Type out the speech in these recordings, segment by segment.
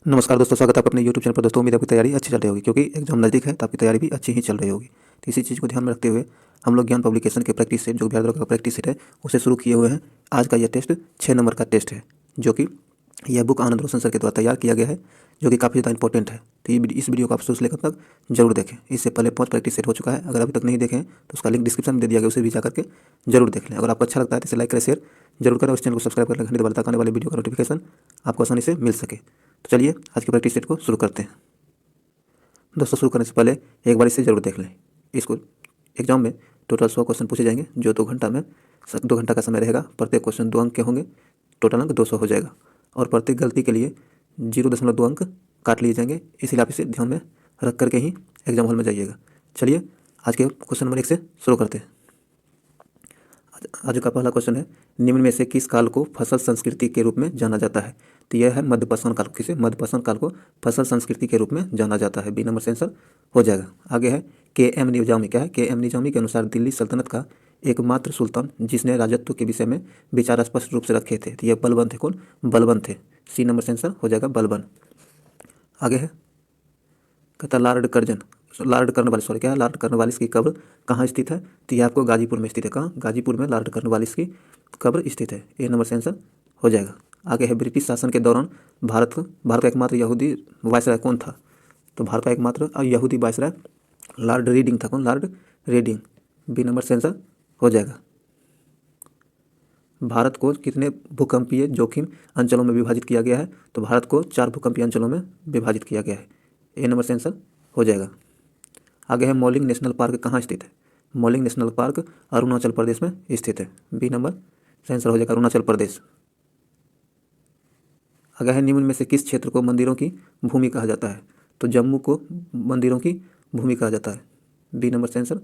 नमस्कार दोस्तों, स्वागत है आपका अपने यूट्यूब चैनल पर। दोस्तों, उम्मीद है आपकी तैयारी अच्छी चल रही होगी, क्योंकि एग्जाम नज़दीक है तो आपकी तैयारी भी अच्छी ही चल रही होगी। तो इसी चीज़ को ध्यान में रखते हुए हम लोग ज्ञान पब्लिकेशन के प्रैक्टिस सेट, जो बिहार दरोगा का प्रैक्टिस सेट है, उसे शुरू किए हुए हैं। आज का यह टेस्ट 6 नंबर का टेस्ट है, जो कि यह बुक आनंद रोशन सर के द्वारा तैयार किया गया है, जो कि काफ़ी ज़्यादा इंपॉर्टेंट है। तो इस वीडियो को आप शुरू से लेकर तक जरूर देखें। इससे पहले 5 प्रैक्टिस सेट हो चुका है, अगर अभी तक नहीं देखें तो उसका लिंक डिस्क्रिप्शन में दे दिया गया, उसे भी जा करके जरूर देख लें। अगर आपको अच्छा लगता है तो इसे लाइक करें, शेयर जरूर करें, और इस चैनल को सब्सक्राइब कर लें, घंटे दबाएं ताकि आने वाले वीडियो का नोटिफिकेशन आपको आसानी से मिल सके। तो चलिए आज की प्रैक्टिस सेट को शुरू करते हैं। दोस्तों, शुरू करने से पहले एक बार इसे जरूर देख लें। इसको एग्जाम में टोटल 100 क्वेश्चन पूछे जाएंगे, जो 2 घंटा का समय रहेगा। प्रत्येक क्वेश्चन 2 अंक के होंगे, टोटल अंक 200 हो जाएगा। और प्रत्येक गलती के लिए 0.2 अंक काट लिए जाएंगे। इसलिए आप इसे ध्यान में रख करके ही एग्जाम हॉल में जाइएगा। चलिए आज के क्वेश्चन नंबर 1 से शुरू करते हैं। आज का पहला क्वेश्चन है, निम्न में से किस काल को फसल संस्कृति के रूप में जाना जाता है? तो यह है मध्यपाषाण काल। किसे? मध्यपाषाण काल को फसल संस्कृति के रूप में जाना जाता है। बी नंबर से आंसर हो जाएगा। आगे है के एम निजामी। क्या है? के एम निजामी के अनुसार दिल्ली सल्तनत का एकमात्र सुल्तान जिसने राजत्व के विषय में विचार स्पष्ट रूप से रखे थे, तो यह बलबन थे। कौन? बलबन थे। सी नंबर से आंसर हो जाएगा बलबन। आगे है, कहता Lord Curzon, Lord Cornwallis, sorry, क्या है? लॉर्ड कर्नवालिस की कब्र कहाँ स्थित है? तो यह आपको गाजीपुर में स्थित है। कहाँ? गाजीपुर में लॉर्ड कर्नवालिस की कब्र स्थित है। ए नंबर से आंसर हो जाएगा। आगे है, ब्रिटिश शासन के दौरान भारत का एकमात्र यहूदी वायसराय कौन था? तो भारत का एकमात्र यहूदी वायसराय लॉर्ड रीडिंग था। कौन? Lord reading. बी नंबर से आंसर हो जाएगा। भारत को कितने भूकंपीय जोखिम अंचलों में विभाजित किया गया है? तो भारत को 4 भूकंपीय अंचलों में विभाजित किया गया है। ए नंबर से आंसर हो जाएगा। आगे है, मौलिंग नेशनल पार्क कहाँ स्थित है? मौलिंग नेशनल पार्क अरुणाचल प्रदेश में स्थित है। बी नंबर से आंसर हो जाएगा अरुणाचल प्रदेश। आगे है, निम्न में से किस क्षेत्र को मंदिरों की भूमि कहा जाता है? तो जम्मू को मंदिरों की भूमि कहा जाता है। बी नंबर से आंसर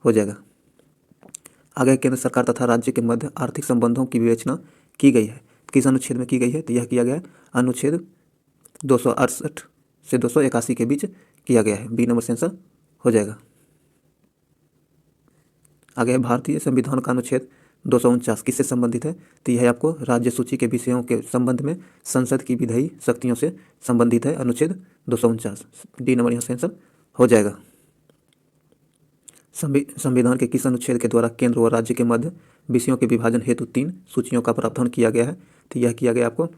हो जाएगा। आगे है, केंद्र सरकार तथा राज्य के मध्य आर्थिक संबंधों की विवेचना की गई है। किस अनुच्छेद में की गई है? तो यह किया गया है अनुच्छेद 268 से 281 के बीच किया गया है। बी नंबर से आंसर हो जाएगा। आगे है, भारतीय संविधान का अनुच्छेद 249 किससे संबंधित है? तो यह आपको राज्य सूची के विषयों के संबंध में संसद की विधायी शक्तियों से संबंधित है। अनुच्छेद 249। डी नंबर यहाँ से आंसर हो जाएगा। संविधान के किस अनुच्छेद के द्वारा केंद्र और राज्य के मध्य विषयों के विभाजन हेतु 3 सूचियों का प्रावधान किया गया है? तो यह किया गया आपको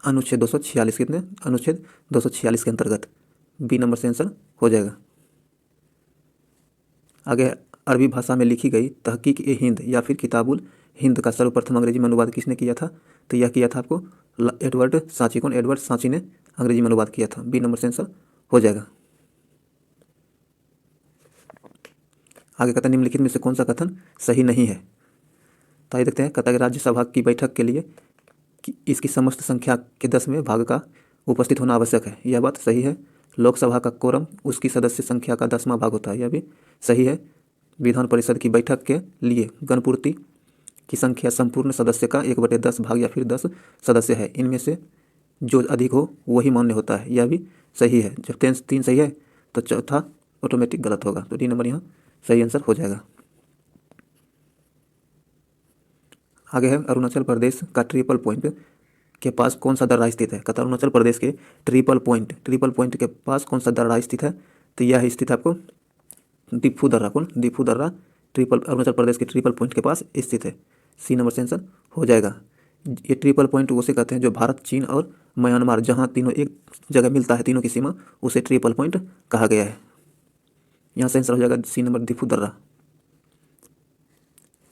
अनुच्छेद 246। कितने? अनुच्छेद 246 के अंतर्गत। बी नंबर से आंसर हो जाएगा। आगे अरबी भाषा में लिखी गई तहकीक ए हिंद या फिर किताबुल हिंद का सर्वप्रथम अंग्रेजी में अनुवाद किसने किया था? तो यह किया था आपको एडवर्ड सांची। कौन? एडवर्ड सांची ने अंग्रेजी में अनुवाद किया था। बी नंबर से आंसर हो जाएगा। आगे कहता है, निम्नलिखित में से कौन सा कथन सही नहीं है? तो आइए देखते हैं। कहता है, राज्यसभा की बैठक के लिए कि इसकी समस्त संख्या के 10वें भाग का उपस्थित होना आवश्यक है। यह बात सही है। लोकसभा का कोरम उसकी सदस्य संख्या का 10वां भाग होता है। यह भी सही है। विधान परिषद की बैठक के लिए गणपूर्ति की संख्या संपूर्ण सदस्य का 1/10 भाग या फिर 10 सदस्य है। इनमें से जो अधिक हो वही मान्य होता है। यह भी सही है। जब 3 सही है तो चौथा ऑटोमेटिक गलत होगा। तो डी नंबर यहाँ सही आंसर हो जाएगा। आगे है, अरुणाचल प्रदेश का ट्रिपल पॉइंट के पास कौन सा दर्रा स्थित है? कहता है, अरुणाचल प्रदेश के ट्रिपल पॉइंट के पास कौन सा दर्रा स्थित है? तो यह स्थित है आपको दिफू दर्रा। कौन? दिफू दर्रा ट्रिपल अरुणाचल प्रदेश के ट्रिपल पॉइंट के पास स्थित है। सी नंबर से आंसर हो जाएगा। ये ट्रिपल पॉइंट उसे कहते हैं जो भारत, चीन और म्यांमार, जहाँ तीनों एक जगह मिलता है, तीनों की सीमा, उसे ट्रिपल पॉइंट कहा गया है। यहाँ से आंसर हो जाएगा सी नंबर, दिफू दर्रा।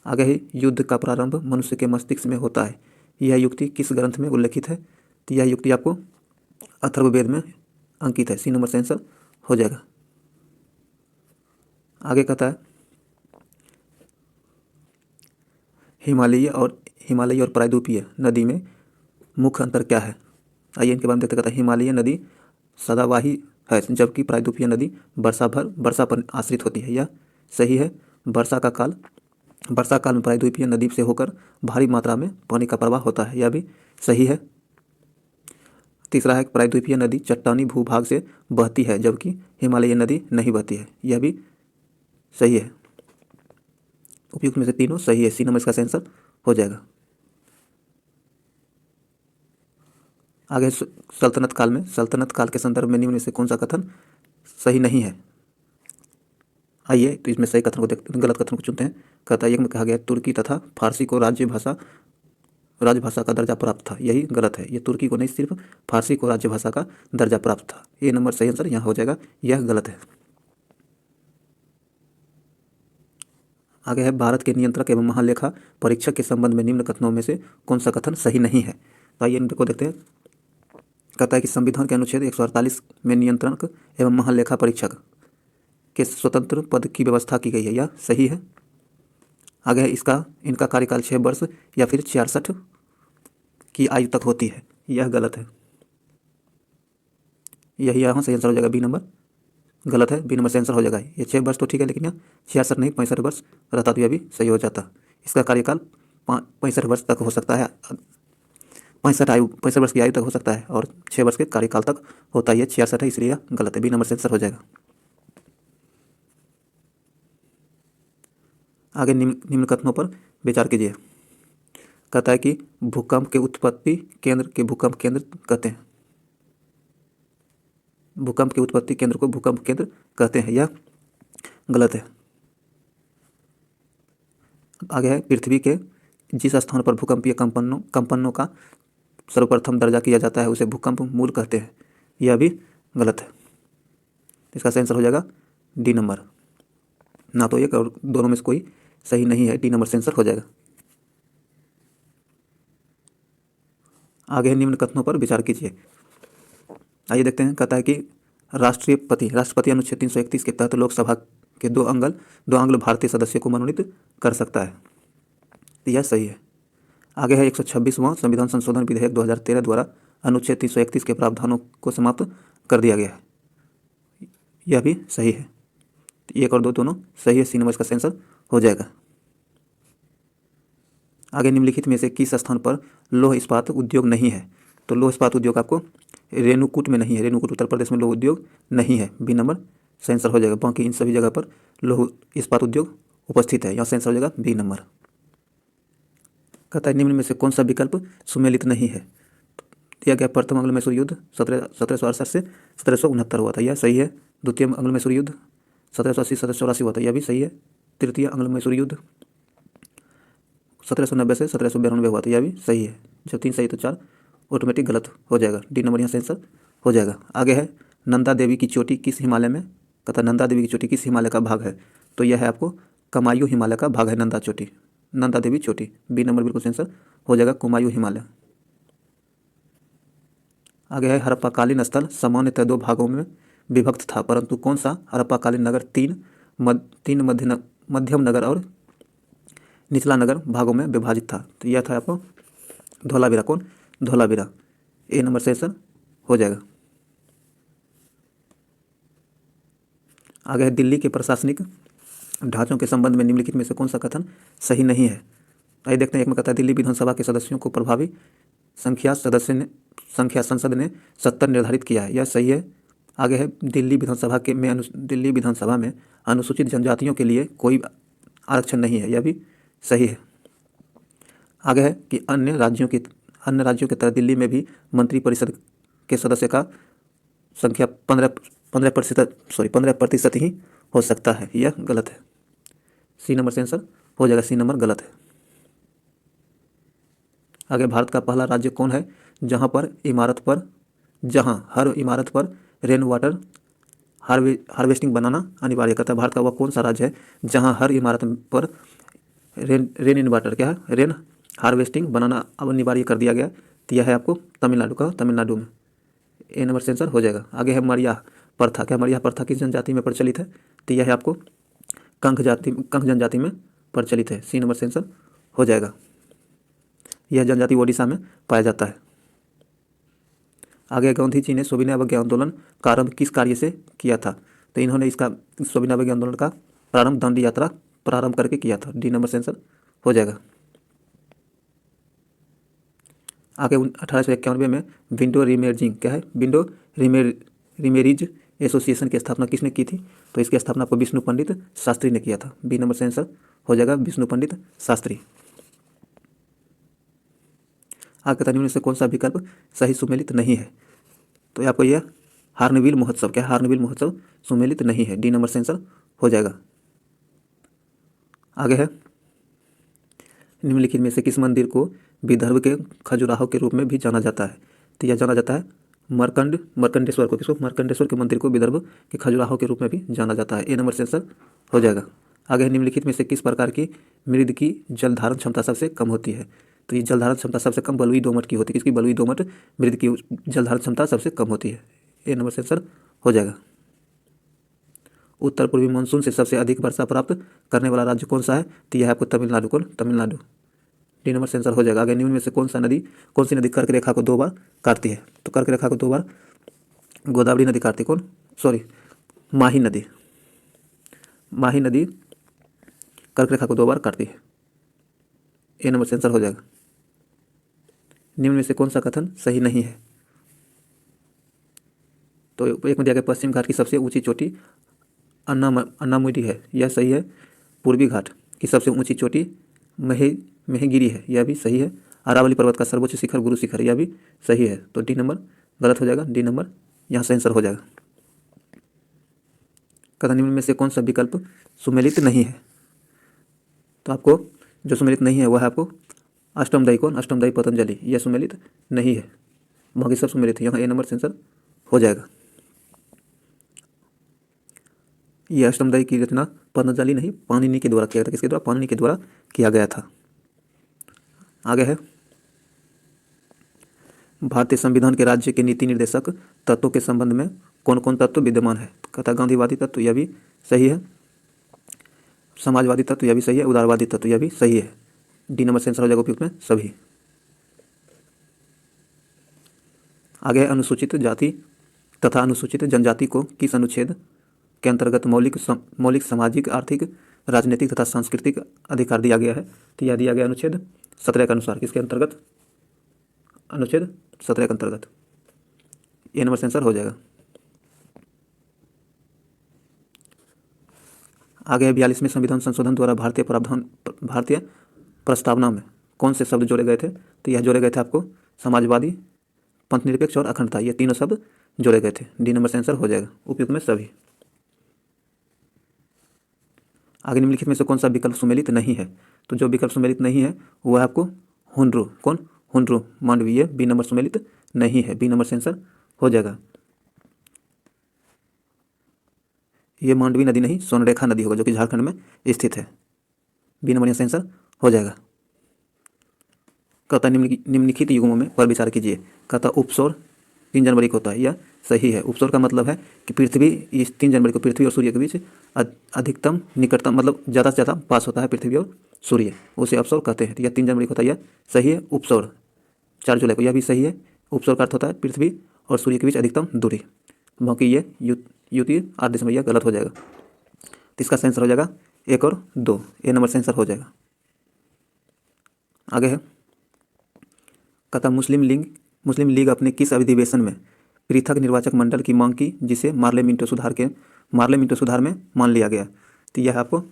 आगे ही, युद्ध का प्रारंभ मनुष्य के मस्तिष्क में होता है। यह युक्ति किस ग्रंथ में उल्लेखित है? तो यह युक्ति आपको अथर्ववेद में अंकित है। सी नंबर से आंसर हो जाएगा। आगे कहता है, हिमालयी और प्रायद्वीपीय नदी में मुख्य अंतर क्या है? आइए इनके बारे में देखते। कहता है, हिमालयी नदी सदाबहार है, जबकि प्रायद्वीपीय नदी वर्षा पर आश्रित होती है। यह सही है। वर्षा काल में प्रायद्वीपीय नदी से होकर भारी मात्रा में पानी का प्रवाह होता है। यह भी सही है। तीसरा है, प्रायद्वीपीय नदी चट्टानी भूभाग से बहती है, जबकि हिमालयी नदी नहीं बहती है। यह भी सही है। उपयुक्त में से तीनों सही है। सी नंबर इसका आंसर हो जाएगा। आगे सल्तनत काल में, सल्तनत काल के संदर्भ में निम्न में से कौन सा कथन सही नहीं है? आइए तो इसमें सही कथन को देखते, गलत कथन को चुनते हैं। कहता है एक में कहा गया तुर्की तथा फारसी को राजभाषा का दर्जा प्राप्त था, यही गलत है। ये तुर्की को नहीं, सिर्फ फारसी को राजभाषा का दर्जा प्राप्त था। ये नंबर सही आंसर यहाँ हो जाएगा, यह गलत है। आगे है भारत के नियंत्रक एवं महालेखा परीक्षक के संबंध में निम्न कथनों में से कौन सा कथन सही नहीं है? तो आइए इनको देखते हैं। कहता है कि संविधान के अनुच्छेद 148 में नियंत्रक एवं महालेखा परीक्षक के स्वतंत्र पद की व्यवस्था की गई है, यह सही है। आगे है इनका कार्यकाल 6 वर्ष या फिर 66 की आयु तक होती है, यह गलत है। यही यहाँ सही आंसर हो जाएगा, बी नंबर गलत है। बी नंबर से आंसर हो जाएगा। ये 6 वर्ष तो ठीक है, लेकिन यहाँ 66 नहीं 65 वर्ष रहता तो यह भी सही हो जाता। इसका कार्यकाल 65 वर्ष तक हो सकता है, 65 वर्ष की आयु तक हो सकता है, और 6 वर्ष के कार्यकाल तक होता है। ये 66 है, इसलिए गलत है। बी नंबर से आंसर हो जाएगा। आगे निम्न कथनों पर विचार कीजिए। कहता है कि भूकंप के उत्पत्ति केंद्र के भूकंप केंद्र कहते हैं। भूकंप के उत्पत्ति केंद्र को भूकंप केंद्र कहते हैं, यह गलत है। आगे है पृथ्वी के जिस स्थान पर भूकंपीय कंपनों का सर्वप्रथम दर्जा किया जाता है उसे भूकंप मूल कहते हैं, यह भी गलत है। इसका सही आंसर हो जाएगा डी नंबर। ना तो एक और दोनों में से कोई सही नहीं है, डी नंबर से आंसर हो जाएगा। आगे निम्न कथनों पर विचार कीजिए। आइए देखते हैं। कहता है कि राष्ट्रपति अनुच्छेद 331 के तहत लोकसभा के दो आंग्ल भारतीय सदस्यों को मनोनीत कर सकता है, यह सही है। आगे है 126वां संविधान संशोधन विधेयक 2013 द्वारा अनुच्छेद 331 के प्रावधानों को समाप्त कर दिया गया है, यह भी सही है। एक और दो दोनों सही है, सी नंबर इसका आंसर हो जाएगा। आगे निम्नलिखित में से किस स्थान पर लौह इस्पात उद्योग नहीं है? तो लौह इस्पात उद्योग आपको रेणुकूट में नहीं है, रेणुकूट उत्तर प्रदेश में लौह उद्योग नहीं है, बी नंबर सही आंसर हो जाएगा। बाकी इन सभी जगह पर लौह इस्पात उद्योग उपस्थित है, यहाँ से आंसर हो जाएगा बी नंबर। कहता है निम्न में से कौन सा विकल्प सुमेलित नहीं है? दिया गया प्रथम आंग्ल मैसूर युद्ध 1768 से 1769 हुआ था, यह सही है। द्वितीय आंग्ल मैसूर युद्ध 1780 1784 हुआ था, यह भी सही है। तृतीय आंग्ल मैसूर युद्ध 1790 से 1792 हुआ था, यह भी सही है। जब 3 सही तो 4 ऑटोमेटिक गलत हो जाएगा, डी नंबर यहाँ से आंसर हो जाएगा। आगे है नंदा देवी की चोटी किस हिमालय में? कहता नंदा देवी की चोटी किस हिमालय का भाग है? तो यह है आपको कुमायूं हिमालय का भाग है नंदा देवी चोटी, बी नंबर बिल्कुल आंसर हो जाएगा कुमायूं हिमालय। आगे है हड़प्पाकालीन स्थल सामान्यतः 2 भागों में विभक्त था, परंतु कौन सा हड़प्पाकालीन नगर तीन मध्यम नगर और निचला नगर भागों में विभाजित था? तो यह था आपको धौलावीरा। कौन? धौलावीरा, ए नंबर से आंसर हो जाएगा। आगे है दिल्ली के प्रशासनिक ढांचों के संबंध में निम्नलिखित में से कौन सा कथन सही नहीं है? आइए देखते हैं। एक में कहता है दिल्ली विधानसभा के सदस्यों को प्रभावी संख्या संसद ने 70 निर्धारित किया है, यह सही है। आगे है दिल्ली विधानसभा में अनुसूचित जनजातियों के लिए कोई आरक्षण नहीं है, यह भी सही है। आगे है कि अन्य राज्यों की तरह दिल्ली में भी मंत्रिपरिषद के सदस्य का संख्या 15% ही हो सकता है, यह गलत है। सी नंबर से आंसर हो जाएगा, सी नंबर गलत है। आगे भारत का पहला राज्य कौन है जहां हर इमारत पर रेन वाटर हार्वेस्टिंग बनाना अनिवार्य? करता है भारत का वह कौन सा राज्य है जहां हर इमारत पर रेन हार्वेस्टिंग बनाना अनिवार्य कर दिया गया? तो यह है आपको तमिलनाडु में, ए नंबर से आंसर हो जाएगा। आगे है मरियाह प्रथा। क्या मरियाह प्रथा किस जनजाति में प्रचलित है? तो यह है आपको कंक जनजाति में प्रचलित है, सी नंबर से आंसर हो जाएगा। यह जनजाति ओडिशा में पाया जाता है। आगे गांधी जी ने सविनय अवज्ञा आंदोलन का आरंभ किस कार्य से किया था? तो इन्होंने इसका सविनय अवज्ञा आंदोलन का प्रारंभ दांडी यात्रा प्रारंभ करके किया था, डी नंबर से आंसर हो जाएगा। आगे 1891 में विंडो रिमेरिज एसोसिएशन की स्थापना किसने की थी? तो इसकी स्थापना को विष्णु पंडित शास्त्री ने किया था, बी नंबर से आंसर हो जाएगा विष्णु पंडित शास्त्री। आगे कहता है निम्न में से कौन सा विकल्प सही सुमेलित नहीं है। तो आपको यह हार्नबिल महोत्सव, क्या हार्नबिल महोत्सव सुमेलित नहीं है, डी नंबर से आंसर हो जाएगा। आगे है निम्नलिखित में से किस मंदिर को विदर्भ के खजुराहो के रूप में भी जाना जाता है। तो यह जाना जाता है मर्कंडेश्वर को, किसको, मर्कंडेश्वर के मंदिर को विदर्भ के खजुराहो के रूप में भी जाना जाता है, ए नंबर से आंसर हो जाएगा। आगे है निम्नलिखित में से किस प्रकार की मृद की जल धारण क्षमता सबसे कम होती है। तो ये जल धारण क्षमता सबसे कम बलुई दोमट की होती है, किसकी, बलुई दोमट मृद की जल धारण क्षमता सबसे कम होती है, ए नंबर से आंसर हो जाएगा। उत्तर पूर्वी मानसून से सबसे अधिक वर्षा प्राप्त करने वाला राज्य कौन सा है। तो यह है आपको तमिलनाडु, कौन, तमिलनाडु, डी नंबर से आंसर हो जाएगा। आगे निम्न में से कौन सी नदी कर्क रेखा को 2 बार काटती है। तो कर्क रेखा को 2 बार गोदावरी नदी काटती है, कौन, सॉरी माही नदी, माही नदी कर्क रेखा को 2 बार काटती है, ए नंबर से आंसर हो जाएगा। निम्न में से कौन सा कथन सही नहीं है। तो एक में दिया गया पश्चिम घाट की सबसे ऊंची चोटी अन्नामुडी है, यह सही है। पूर्वी घाट की सबसे ऊंची चोटी मेहगिरी है, यह भी सही है। अरावली पर्वत का सर्वोच्च शिखर गुरु शिखर, यह भी सही है। तो डी नंबर गलत हो जाएगा, डी नंबर यहाँ से आंसर हो जाएगा। कथन निम्न में से कौन सा विकल्प सुमेलित नहीं है। तो आपको जो सुमेलित नहीं है वह है आपको अष्टमदायी, कौन, अष्टमदायी पतंजलि, यह सुमेलित नहीं है, बाकी सब सुमेलित है, यहाँ ए नंबर से आंसर हो जाएगा। यह अष्टमदायी की रचना पतंजलि नहीं पाणिनि के द्वारा किया गया था, किसके द्वारा, पाणिनि के द्वारा किया गया था। आगे है भारतीय संविधान के राज्य के नीति निर्देशक तत्वों के संबंध में कौन कौन तत्व विद्यमान है। कहता गांधीवादी तत्व, यह भी सही है। समाजवादी तत्व, यह भी सही है। उदारवादी तत्व, यह भी सही है, डी नंबर से आंसर हो जाएगा उपयुक्त में सभी। आगे है अनुसूचित जाति तथा अनुसूचित जनजाति को किस अनुच्छेद के अंतर्गत मौलिक सामाजिक, आर्थिक, राजनीतिक तथा सांस्कृतिक अधिकार दिया गया है। तो यह दिया गया अनुच्छेद 17 के अनुसार, किसके अंतर्गत, अनुच्छेद 17 के अंतर्गत, ए नंबर से आंसर हो जाएगा। आगे है 42वें संविधान संशोधन द्वारा भारतीय प्रस्तावना में कौन से शब्द जोड़े गए थे। तो यह जोड़े गए थे आपको समाजवादी, पंथनिरपेक्ष और अखंडता, ये तीनों शब्द जोड़े गए थे, डी नंबर से आंसर हो जाएगा उपयुक्त में सभी। आगे निम्नलिखित में से कौन सा विकल्प सुमेलित नहीं है। तो जो विकल्प सुमेलित नहीं है वह आपको हुन्ड्रू, कौन, हुन्ड्रू मांडवीय, बी नंबर सुमेलित नहीं है, बी नंबर से आंसर हो जाएगा। ये मांडवी नदी नहीं स्वर्णरेखा नदी होगा, जो कि झारखंड में स्थित है, बी नंबर से आंसर हो जाएगा। कहता निम्नलिखित युग्मों में पर विचार कीजिए। कहता उपसौर 3 जनवरी को होता है, यह सही है। उपसौर का मतलब है कि पृथ्वी, इस 3 जनवरी को पृथ्वी और सूर्य के बीच अधिकतम निकटतम, मतलब ज़्यादा से ज़्यादा पास होता है पृथ्वी और सूर्य, उसे अपसौर कहते हैं। तो यह 3 जनवरी को होता है, यह सही है। उपसौर 4 जुलाई को, यह भी सही है। उपसौर का अर्थ होता है पृथ्वी और सूर्य के बीच अधिकतम दूरी, बाकी ये युति 8 दिसंबर, यह गलत हो जाएगा। तो इसका आंसर हो जाएगा 1 और 2, ए नंबर से आंसर हो जाएगा। आगे है कहता मुस्लिम लीग अपने किस अधिवेशन में पृथक निर्वाचक मंडल की मांग की जिसे मार्ले मिंटो सुधार में मान लिया गया। तो यह आपको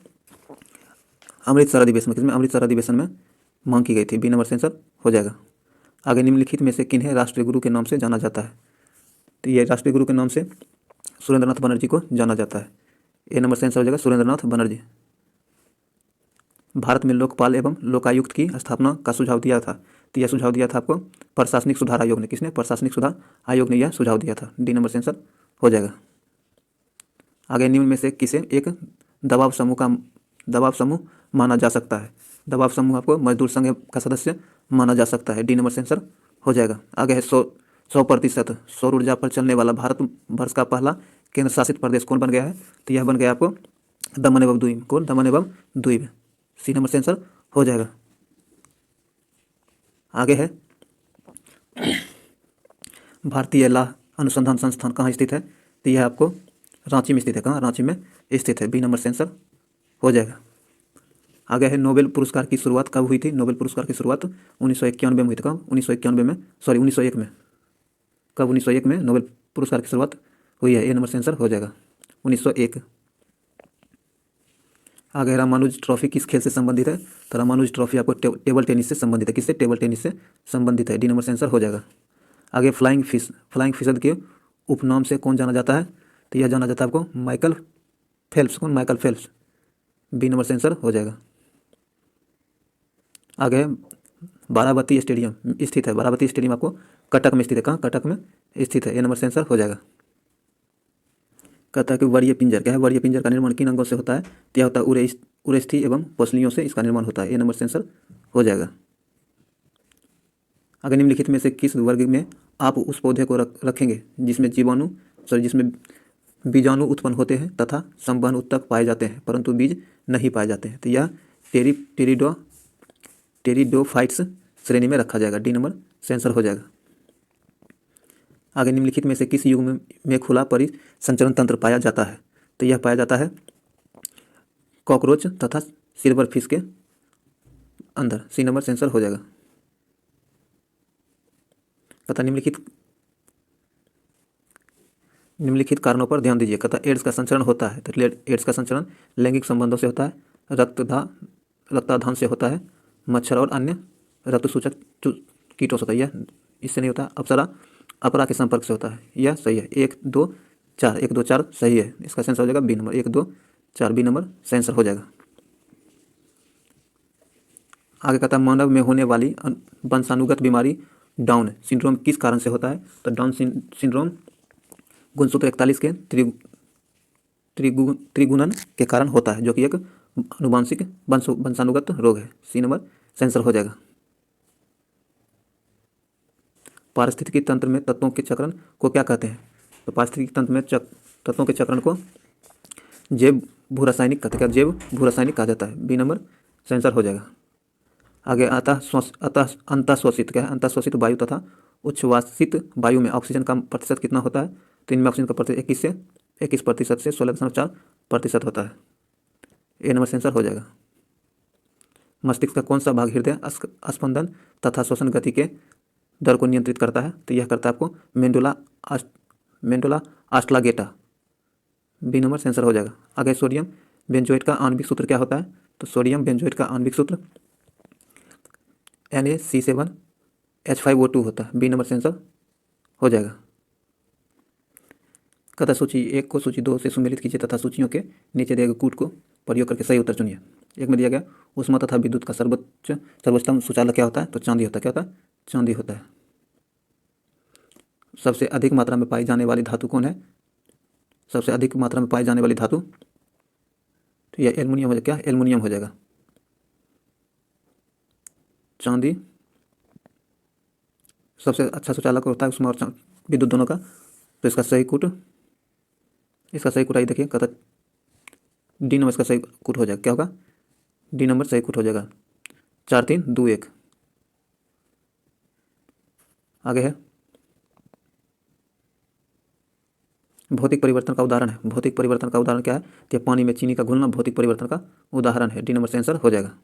अमृतसर अधिवेशन में, किसमें, अमृतसर अधिवेशन में मांग की गई थी, बी नंबर से आंसर हो जाएगा। आगे निम्नलिखित में से किन्हें राष्ट्रीय गुरु के नाम से जाना जाता है। तो यह राष्ट्रीय गुरु के नाम से सुरेंद्रनाथ बनर्जी को जाना जाता है, ए नंबर से आंसर हो जाएगा सुरेंद्रनाथ बनर्जी। भारत में लोकपाल एवं लोकायुक्त की स्थापना का सुझाव दिया था। तो यह सुझाव दिया था आपको प्रशासनिक सुधार आयोग ने, किसने, प्रशासनिक सुधार आयोग ने यह सुझाव दिया था, डी नंबर से आंसर हो जाएगा। आगे निम्न में से किसे एक दबाव समूह माना जा सकता है। दबाव समूह आपको मजदूर संघ का सदस्य माना जा सकता है, डी नंबर से आंसर हो जाएगा। आगे है 100% सौर ऊर्जा पर चलने वाला भारत वर्ष का पहला केंद्र शासित प्रदेश कौन बन गया है। तो यह बन गया आपको दमन एवं दीव, कौन, दमन एवं दीव, सी नंबर से आंसर हो जाएगा। आगे है भारतीय लौह अनुसंधान संस्थान कहाँ स्थित है। तो यह आपको रांची में स्थित है, कहाँ, रांची में स्थित है, बी नंबर से आंसर हो जाएगा। आगे है नोबेल पुरस्कार की शुरुआत कब हुई थी। नोबेल पुरस्कार की शुरुआत 1991 में हुई थी, कब, 1991 में, सॉरी 1901 में, कब, 1901 में नोबेल पुरस्कार की शुरुआत हुई है, ए नंबर से आंसर हो जाएगा 1901। आगे रामानुज ट्रॉफी किस खेल से संबंधित है? तो रामानुज ट्रॉफी आपको टेबल टेनिस से संबंधित है। किससे? टेबल टेनिस से संबंधित है। डी नंबर से आंसर हो जाएगा। आगे फ्लाइंग फिशर के उपनाम से कौन जाना जाता है? तो यह जाना जाता है आपको माइकल फेल्प्स। कौन? Michael Phelps. बी नंबर से आंसर हो जाएगा। आगे बाराबती स्टेडियम स्थित है। बाराबती स्टेडियम आपको कटक में स्थित है। कहाँ? कटक में स्थित है। ए नंबर से आंसर हो जाएगा। कहता है कि वरीय पिंजर क्या है? वरीय पिंजर का निर्माण किन अंगों से होता है? तो यह होता है उरेस्थी एवं पसलियों से इसका निर्माण होता है। ए नंबर से आंसर हो जाएगा। अगर निम्नलिखित में से किस वर्ग में आप उस पौधे को रखेंगे जिसमें बीजाणु उत्पन्न होते हैं तथा संवहन उत्तक पाए जाते हैं परंतु बीज नहीं पाए जाते हैं? तो यह टेरिडोफाइट्स श्रेणी में रखा जाएगा। डी नंबर से आंसर हो जाएगा। आगे निम्नलिखित में से किस युग में खुला परिसंचरण तंत्र पाया जाता है? तो यह पाया जाता है कॉकरोच तथा सिल्वर फिश के अंदर। सी नंबर से आंसर हो जाएगा। तथा निम्नलिखित कारणों पर ध्यान दीजिए। कहता एड्स का संचरण होता है। तो एड्स का संचरण लैंगिक संबंधों से होता है, रक्ताधान से होता है, मच्छर और अन्य रक्तसूचक कीटों से होता है। यह इससे नहीं होता। अपरा के संपर्क से होता है। यह सही है। 1 2 4 1 2 4 सही है। इसका आंसर हो जाएगा बी नंबर। 1 2 4 बी नंबर से आंसर हो जाएगा। आगे कहता है मानव में होने वाली वंशानुगत बीमारी डाउन सिंड्रोम किस कारण से होता है? तो डाउन सिंड्रोम गुणसूत्र 41 के त्रिगुणन के कारण होता है, जो कि एक अनुवांशिक वंशानुगत रोग है। सी नंबर से आंसर हो जाएगा। पारिस्थितिकी तंत्र में तत्वों के चक्रण को क्या कहते हैं? तो पारिस्थितिकी तंत्र में तत्वों के चक्रण को जैव भूरासायनिक कहते हैं। जैव भूरासायनिक कहा जाता है। बी नंबर से आंसर हो जाएगा। आगे अंतःश्वसित क्या है? अंतःश्वसित वायु तथा उच्छ्वासित वायु में ऑक्सीजन का प्रतिशत कितना होता है? तो इनमें ऑक्सीजन का प्रतिशत 21% से 16.4% होता है। ए नंबर से आंसर हो जाएगा। मस्तिष्क का कौन सा भाग हृदय स्पंदन तथा श्वसन गति के दर को नियंत्रित करता है? तो यह करता है आपको मेंडुला ऑब्लांगेटा। बी नंबर से आंसर हो जाएगा। आगे सोडियम बेंजोएट का आणविक सूत्र क्या होता है? तो सोडियम बेंजोएट का आणविक सूत्र NaC7H5O2 होता है। बी नंबर से आंसर हो जाएगा। कहता सूची 1 को सूची 2 से सुमेलित कीजिए तथा सूचियों के नीचे दिए गए कूट को प्रयोग करके सही उत्तर चुनिए। एक में दिया गया ऊष्मा तथा विद्युत का सर्वोच्चतम सुचालक क्या होता है? तो चांदी होता है। क्या होता है? चांदी होता है। सबसे अधिक मात्रा में पाई जाने वाली धातु कौन है? सबसे अधिक मात्रा में पाई जाने वाली धातु तो यह एल्युमिनियम हो जाएगा। क्या? एल्युमिनियम हो जाएगा। चांदी सबसे अच्छा सुचालक होता है उसमें और विद्युत दोनों का। तो इसका सही कूट आइए देखिए। कहता डी नंबर इसका सही कूट हो जाएगा। क्या होगा? डी नंबर सही कूट हो जाएगा। 4 3 2 1। आगे है भौतिक परिवर्तन का उदाहरण है। भौतिक परिवर्तन का उदाहरण क्या है? तो पानी में चीनी का घुलना भौतिक परिवर्तन का उदाहरण है। डी नंबर से आंसर हो जाएगा।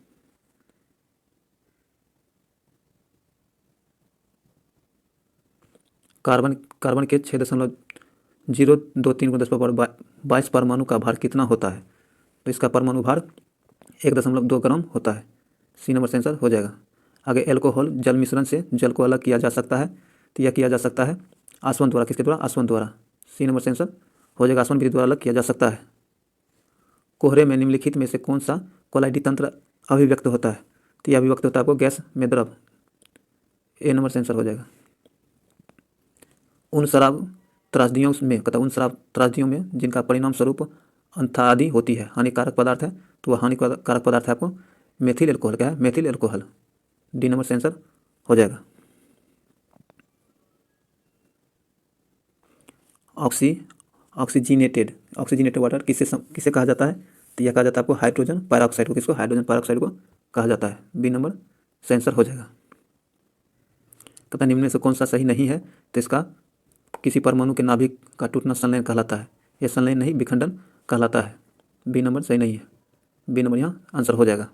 कार्बन के 6.023 × 10⁻22 परमाणु का भार कितना होता है? तो इसका परमाणु भार 1.2 ग्राम होता है। सी नंबर से आंसर हो जाएगा। आगे एल्कोहल जल मिश्रण से जल को अलग किया जा सकता है। तो यह किया जा सकता है आसवन द्वारा। किसके द्वारा? आसवन द्वारा। सी नंबर से आंसर हो जाएगा। आसवन विधि द्वारा अलग किया जा सकता है। कोहरे में निम्नलिखित में से कौन सा कोलाइडी तंत्र अभिव्यक्त होता है? तो यह अभिव्यक्त होता है आपको गैस में द्रव। ए नंबर से आंसर हो जाएगा। उन शराब त्रासदियों में जिनका परिणाम स्वरूप अंथादि होती है हानिकारक पदार्थ है, तो वह हानिकारक पदार्थ है आपको मेथिल एल्कोहल। क्या है? Methyl alcohol. डी नंबर से आंसर हो जाएगा। ऑक्सीजनेटेड वाटर किसे कहा जाता है? तो यह कहा जाता है आपको हाइड्रोजन पेरोक्साइड को। किसको? हाइड्रोजन पेरोक्साइड को कहा जाता है। बी नंबर से आंसर हो जाएगा। कहता निम्न में से कौन सा सही नहीं है? तो इसका किसी परमाणु के नाभिक का टूटना संलयन कहलाता है। यह संलयन नहीं विखंडन कहलाता है। बी नंबर सही नहीं है। बी नंबर यहाँ आंसर हो जाएगा।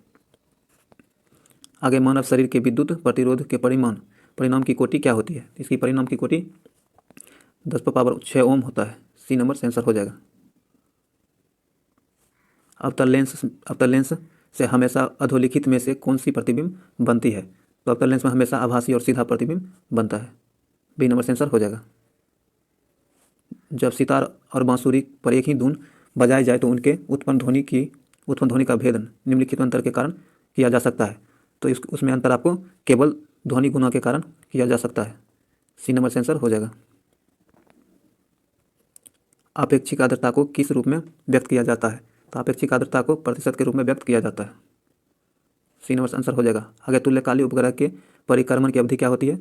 आगे मानव शरीर के विद्युत प्रतिरोध के परिणाम की कोटि क्या होती है? इसकी परिणाम की कोटि 10⁻6 ओम होता है। सी नंबर से आंसर हो जाएगा। अवतल लेंस से हमेशा अधोलिखित में से कौन सी प्रतिबिंब बनती है? तो अवतल लेंस में हमेशा आभासी और सीधा प्रतिबिंब बनता है। बी नंबर से आंसर हो जाएगा। जब सितार और बांसुरी पर एक ही धुन बजाई जाए तो उनके उत्पन्न ध्वनि का भेद निम्नलिखित अंतर के कारण किया जा सकता है। तो उसमें अंतर आपको केवल ध्वनि गुना के कारण किया जा सकता है। सी नंबर से आंसर हो जाएगा। आपेक्षिक आर्द्रता को किस रूप में व्यक्त किया जाता है? तो आपेक्षिक आर्द्रता को प्रतिशत के रूप में व्यक्त किया जाता है। सी नंबर से आंसर हो जाएगा। आगे तुल्यकालिक उपग्रह के परिक्रमण की अवधि क्या होती है?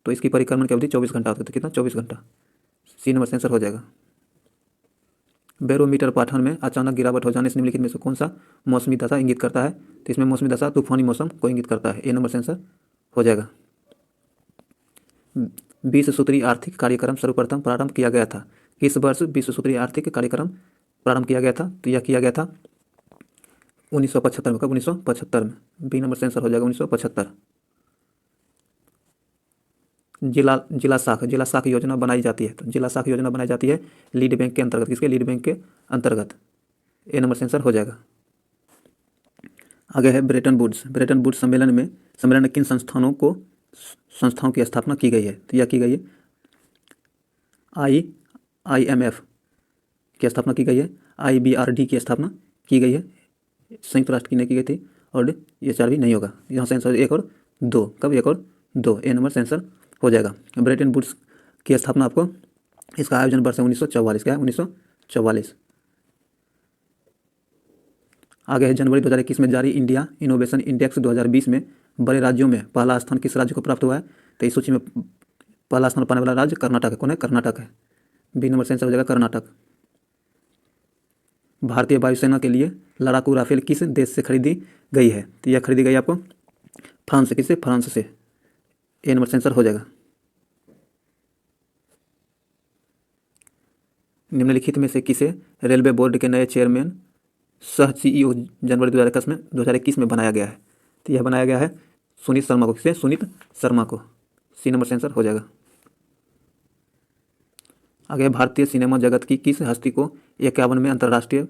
तो इसकी परिक्रमण की अवधि 24 घंटा होती है। तो कितना? 24 घंटा। सी नंबर से आंसर हो जाएगा। बैरोमीटर पाठन में अचानक गिरावट हो जाने से निम्नलिखित में से कौन सा मौसमी दशा इंगित करता है? तो इसमें मौसमी दशा तूफानी मौसम को इंगित करता है। ए नंबर से आंसर हो जाएगा। 20 सूत्री आर्थिक कार्यक्रम सर्वप्रथम प्रारंभ किया गया था? किस वर्ष 20 सूत्री आर्थिक कार्यक्रम प्रारंभ किया गया था? तो यह किया गया था 1975 में। कब? 1975 में। बी नंबर से आंसर हो जाएगा 1975। जिला साख योजना बनाई जाती है। तो जिला साख योजना बनाई जाती है लीड बैंक के अंतर्गत। किसके? लीड बैंक के अंतर्गत। ए नंबर से आंसर हो जाएगा। आगे है ब्रेटन वुड्स सम्मेलन में किन संस्थाओं की स्थापना की गई है? तो यह की गई है IMF की स्थापना की गई है, IBRD की स्थापना की गई है, संयुक्त राष्ट्र की नहीं की गई थी, और ये 4 भी नहीं होगा। यहाँ से आंसर 1 और 2। कब? 1 और 2। ए नंबर से आंसर हो जाएगा। ब्रेटन वुड्स की स्थापना आपको, इसका आयोजन वर्ष है 1944। क्या है? 1944। आगे है जनवरी 2021 में जारी इंडिया इनोवेशन इंडेक्स 2020 में बड़े राज्यों में पहला स्थान किस राज्य को प्राप्त हुआ है? तो इस सूची में पहला स्थान पाने वाला राज्य कर्नाटक है। कौन है? कर्नाटक है। बी नंबर से आंसर हो जाएगा कर्नाटक। भारतीय वायुसेना के लिए लड़ाकू राफेल किस देश से खरीदी गई है? तो यह खरीदी गई आपको फ्रांस से। किससे? फ्रांस से। ए नंबर से आंसर हो जाएगा। निम्नलिखित में से किसे रेलवे बोर्ड के नए चेयरमैन सह CEO जनवरी 2021 में बनाया गया है? तो यह बनाया गया है सुनीत शर्मा को। किसे? सुनीत शर्मा को। सी नंबर से आंसर हो जाएगा। आगे भारतीय सिनेमा जगत की किस हस्ती को 51वें अंतर्राष्ट्रीय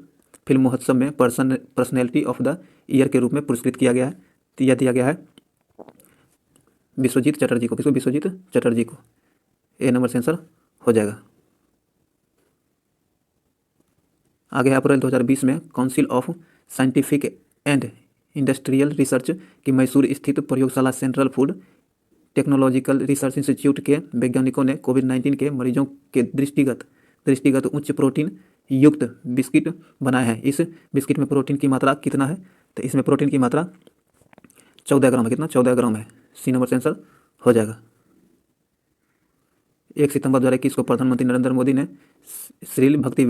फिल्म महोत्सव में पर्सनैलिटी ऑफ द ईयर के रूप में पुरस्कृत किया गया है? तो यह दिया गया है विश्वजीत चटर्जी को। किसको? विश्वजीत चटर्जी को। ए नंबर से आंसर हो जाएगा। आगे अप्रैल 2020 में council of scientific and industrial research की मैसूर स्थित प्रयोगशाला central food technological research institute के वैज्ञानिकों ने कोविड-19 के मरीजों के दृष्टिगत उच्च प्रोटीन युक्त बिस्किट बनाए हैं। इस बिस्किट में प्रोटीन की मात्रा कितना है? तो इसमें प्रोटीन की मात्रा 14 ग्राम है। कितना? 14 ग्राम है। सी नंबर से आंसर हो जाएगा। 1 सितंबर 2021 को प्रधानमंत्री नरेंद्र मोदी ने श्रील भक्ति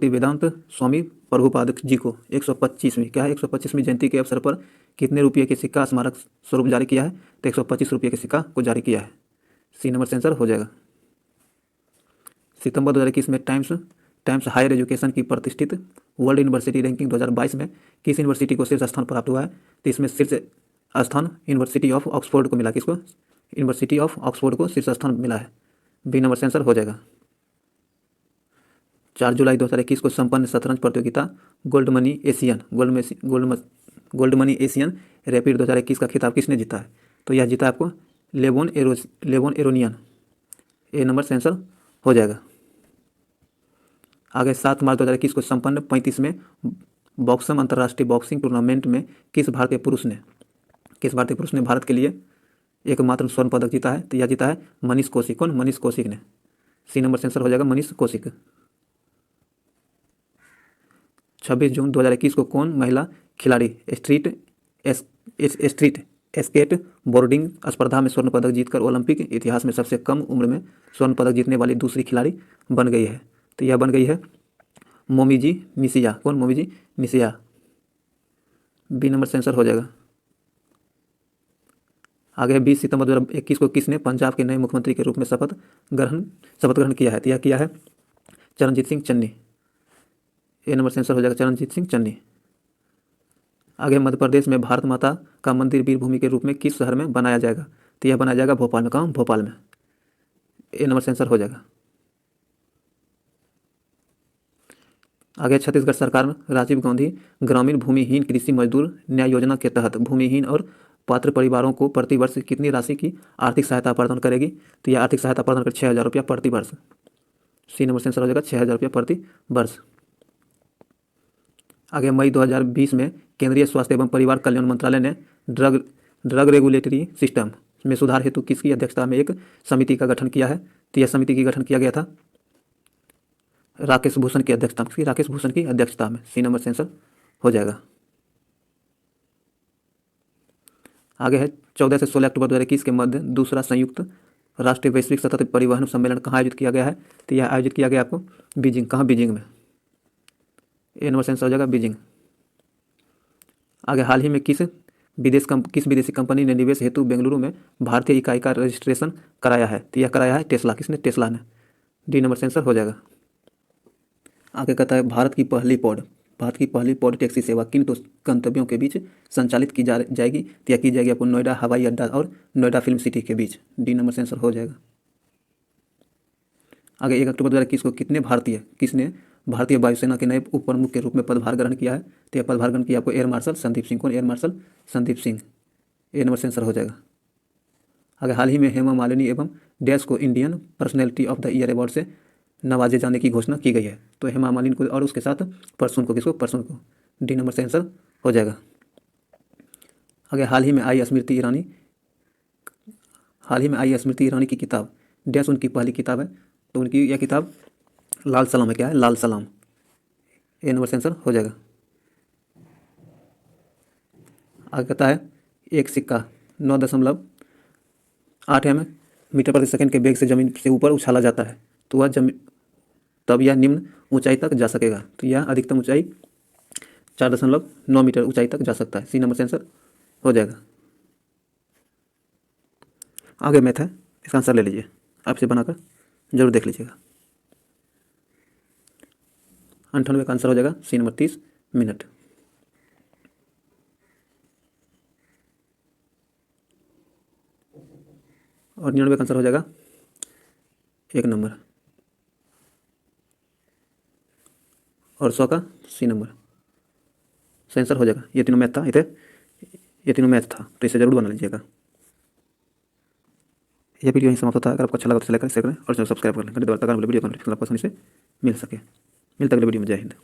वेदांत स्वामी प्रभुपाद जी को 125वीं 125वीं जयंती के अवसर पर कितने रुपये के सिक्का स्मारक स्वरूप जारी किया है? तो 125 रुपये के सिक्का को जारी किया है। सी नंबर से आंसर हो जाएगा। सितंबर 2021 में टाइम्स हायर एजुकेशन की प्रतिष्ठित वर्ल्ड यूनिवर्सिटी रैंकिंग 2022 में किस यूनिवर्सिटी को शीर्ष स्थान प्राप्त हुआ है? तो इसमें शीर्ष स्थान यूनिवर्सिटी ऑफ ऑक्सफोर्ड को मिला। किसको? यूनिवर्सिटी ऑफ ऑक्सफोर्ड को शीर्ष स्थान मिला है। बी नंबर से आंसर हो जाएगा। 4 जुलाई 2021 को संपन्न शतरंज प्रतियोगिता गोल्ड मनी एशियन रैपिड 2021 का खिताब किसने जीता है? तो यह जीता आपको लेवोन एरोनियन। ए नंबर से आंसर हो जाएगा। आगे 7 मार्च 2021 को संपन्न 35वें बॉक्सम अंतर्राष्ट्रीय बॉक्सिंग टूर्नामेंट में किस भारतीय पुरुष ने भारत के लिए एकमात्र स्वर्ण पदक जीता है? तो यह जीता है मनीष कौशिक। कौन? मनीष कौशिक ने। सी नंबर से आंसर हो जाएगा मनीष कौशिक। 26 जून 2021 को कौन महिला खिलाड़ी स्ट्रीट स्केट बोर्डिंग स्पर्धा में स्वर्ण पदक जीतकर ओलंपिक इतिहास में सबसे कम उम्र में स्वर्ण पदक जीतने वाली दूसरी खिलाड़ी बन गई है? तो यह बन गई है मोमिजी निशिया। कौन? मोमिजी निशिया। बी नंबर से आंसर हो जाएगा। आगे 20 सितंबर 2021 को किसने पंजाब के नए मुख्यमंत्री के रूप में शपथ ग्रहण किया है? तो यह किया है चरणजीत सिंह चन्नी। ए नंबर से आंसर हो जाएगा चरणजीत सिंह चन्नी। आगे मध्य प्रदेश में भारत माता का मंदिर वीर भूमि के रूप में किस शहर में बनाया जाएगा? तो यह बनाया जाएगा भोपाल में। कहाँ? भोपाल में। ए नंबर से आंसर हो जाएगा। आगे छत्तीसगढ़ सरकार राजीव गांधी ग्रामीण भूमिहीन कृषि मजदूर न्याय योजना के तहत भूमिहीन और पात्र परिवारों को प्रति वर्ष कितनी राशि की आर्थिक सहायता प्रदान करेगी? तो यह आर्थिक सहायता प्रदान कर 6,000 रुपया प्रति वर्ष। सी नंबर से आंसर हो जाएगा 6,000 रुपया प्रति वर्ष। आगे मई 2020 में केंद्रीय स्वास्थ्य एवं परिवार कल्याण मंत्रालय ने ड्रग रेगुलेटरी सिस्टम में सुधार हेतु किसकी अध्यक्षता में एक समिति का गठन किया है? तो यह समिति की गठन किया गया था राकेश भूषण की अध्यक्षता में। सी नंबर से आंसर हो जाएगा। आगे है 14 से 16 अक्टूबर 2021 के मध्य दूसरा संयुक्त राष्ट्रीय वैश्विक सतत परिवहन सम्मेलन कहाँ आयोजित किया गया है? तो यह आयोजित किया गया आपको बीजिंग। कहाँ? बीजिंग में। ए नंबर से आंसर हो जाएगा बीजिंग। आगे हाल ही में किस विदेशी कंपनी ने निवेश हेतु बेंगलुरु में भारतीय इकाई का रजिस्ट्रेशन कराया है? तो यह कराया है टेस्ला। किसने? टेस्ला ने। डी नंबर से आंसर हो जाएगा। आगे कहता है भारत की पहली पॉड टैक्सी सेवा किन दो गंतव्यों के बीच संचालित की जाएगी? तो यह की जाएगी आपको नोएडा हवाई अड्डा और नोएडा फिल्म सिटी के बीच। डी नंबर से आंसर हो जाएगा। आगे 1 अक्टूबर 2021 को किसने भारतीय वायुसेना के नए उप प्रमुख के रूप में पदभार ग्रहण किया है? तो यह पदभार ग्रहण किया आपको एयर मार्शल संदीप सिंह। कौन? Air marshal Sandeep Singh. A number से आंसर हो जाएगा। आगे हाल ही में हेमा मालिनी एवं डैश को Indian personality of the year award से नवाजे जाने की घोषणा की गई है। तो हेमा मालिनी को और उसके साथ परसुन को। किसको? परसुन को। डी नंबर से आंसर हो जाएगा। आगे हाल ही में आई स्मृति ईरानी की किताब डैश उनकी पहली किताब है। तो उनकी यह किताब लाल सलाम है। क्या है? लाल सलाम। ए नंबर से आंसर हो जाएगा। आगे कहता है एक सिक्का 9.8 मीटर प्रति सेकंड के वेग से जमीन से ऊपर उछाला जाता है तो वह तब यह निम्न ऊंचाई तक जा सकेगा। तो यह अधिकतम ऊंचाई 4.9 मीटर ऊंचाई तक जा सकता है। सी नंबर से आंसर हो जाएगा। आगे मैथ है, इसका आंसर ले लीजिए, आपसे बनाकर जरूर देख लीजिएगा। 98 का आंसर हो जाएगा सी नंबर 30 मिनट। और 99 का आंसर हो जाएगा 1 नंबर। और 100 का सी नंबर से आंसर हो जाएगा। ये तीनों मैथ था तो इसे जरूर बना लीजिएगा। यह वीडियो यहीं समाप्त होता है। अगर आपको अच्छा लगा तो लाइक करें, शेयर करें और चैनल सब्सक्राइब कर लें। घंटे दबाकर वीडियो का नोटिफिकेशन आपको आसानी से मिल सके। मिलता है अगले वीडियो में। जय हिंद।